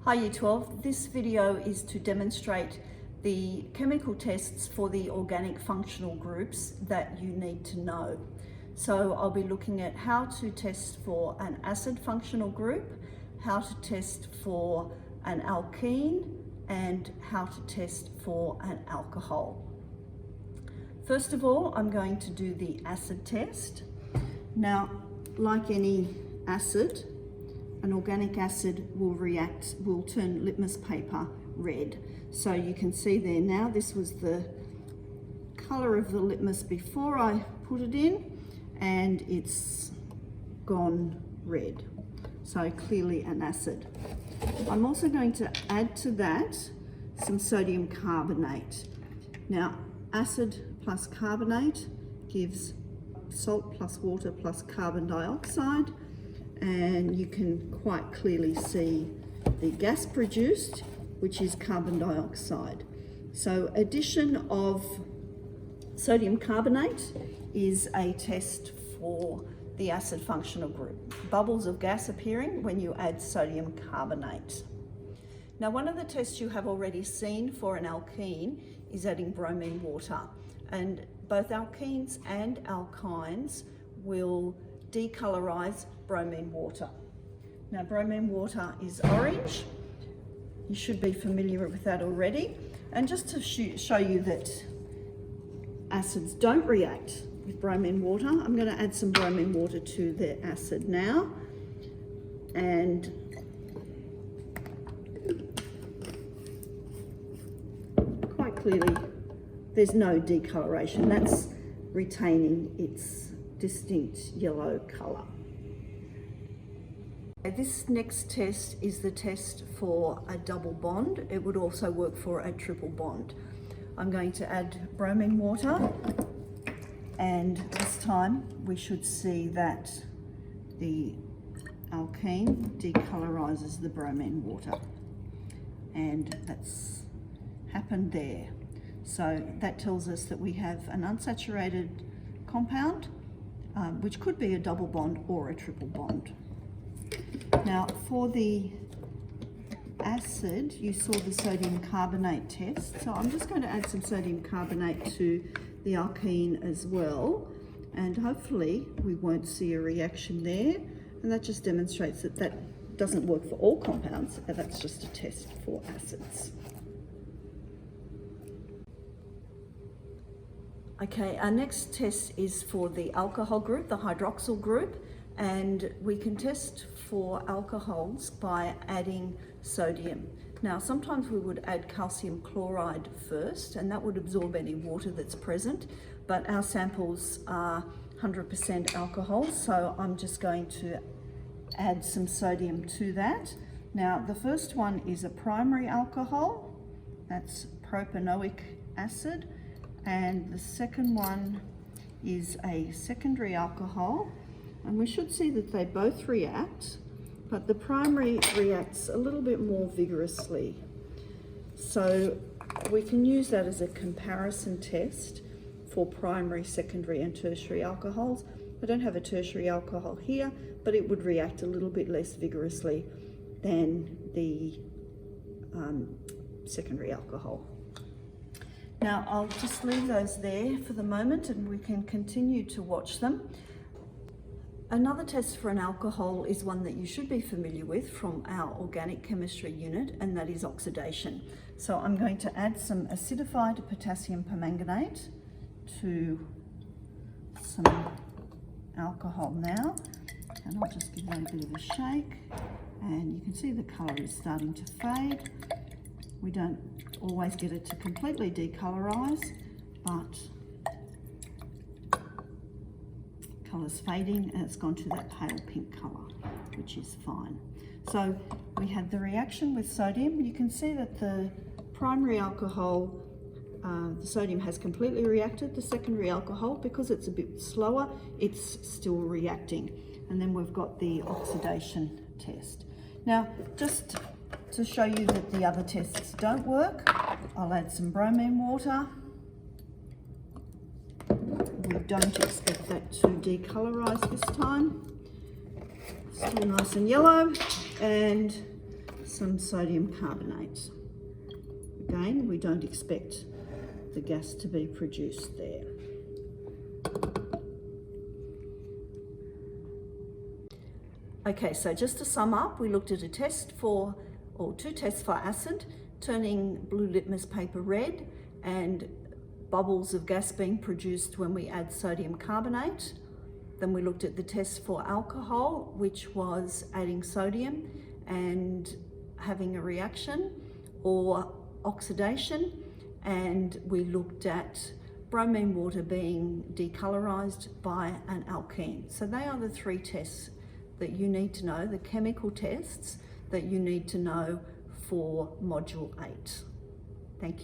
Hi Year 12, this video is to demonstrate the chemical tests for the organic functional groups that you need to know. So I'll be looking at how to test for an acid functional group, how to test for an alkene, and how to test for an alcohol. First of all, I'm going to do the acid test. Now, like any acid, an organic acid will turn litmus paper red. So you can see there now, this was the color of the litmus before I put it in, and it's gone red. So clearly an acid. I'm also going to add to that some sodium carbonate. Now, acid plus carbonate gives salt plus water plus carbon dioxide, and you can quite clearly see the gas produced, which is carbon dioxide. So addition of sodium carbonate is a test for the acid functional group. Bubbles of gas appearing when you add sodium carbonate. Now, one of the tests you have already seen for an alkene is adding bromine water, and both alkenes and alkynes will decolorize bromine water. Now, bromine water is orange. You should be familiar with that already. And just to show you that acids don't react with bromine water, I'm going to add some bromine water to the acid now. And quite clearly, there's no decoloration. That's retaining its distinct yellow color. This next test is the test for a double bond. It would also work for a triple bond. I'm going to add bromine water, and this time we should see that the alkene decolorizes the bromine water, and that's happened there. So that tells us that we have an unsaturated compound, which could be a double bond or a triple bond. Now, for the acid, you saw the sodium carbonate test. So I'm just going to add some sodium carbonate to the alkene as well. And hopefully we won't see a reaction there. And that just demonstrates that that doesn't work for all compounds. That's just a test for acids. Okay, our next test is for the alcohol group, the hydroxyl group. And we can test for alcohols by adding sodium. Now, sometimes we would add calcium chloride first, and that would absorb any water that's present, but our samples are 100% alcohol, so I'm just going to add some sodium to that. Now, the first one is a primary alcohol, that's propanoic acid, and the second one is a secondary alcohol. And we should see that they both react, but the primary reacts a little bit more vigorously. So we can use that as a comparison test for primary, secondary, and tertiary alcohols. I don't have a tertiary alcohol here, but it would react a little bit less vigorously than the secondary alcohol. Now, I'll just leave those there for the moment, and we can continue to watch them. Another test for an alcohol is one that you should be familiar with from our organic chemistry unit, and that is oxidation. So I'm going to add some acidified potassium permanganate to some alcohol now, and I'll just give that a bit of a shake, and you can see the colour is starting to fade. We don't always get it to completely decolorize, but colour's fading and it's gone to that pale pink colour, which is fine. So we had the reaction with sodium. You can see that the primary alcohol, the sodium has completely reacted. The secondary alcohol, because it's a bit slower, it's still reacting. And then we've got the oxidation test. Now, just to show you that the other tests don't work, I'll add some bromine water. We don't expect that to decolorize this time. Still nice and yellow, and some sodium carbonate. Again, we don't expect the gas to be produced there. Okay, so just to sum up, we looked at two tests for acid, turning blue litmus paper red and bubbles of gas being produced when we add sodium carbonate. Then we looked at the test for alcohol, which was adding sodium and having a reaction or oxidation. And we looked at bromine water being decolorized by an alkene. So they are the three tests that you need to know, the chemical tests that you need to know for Module 8. Thank you.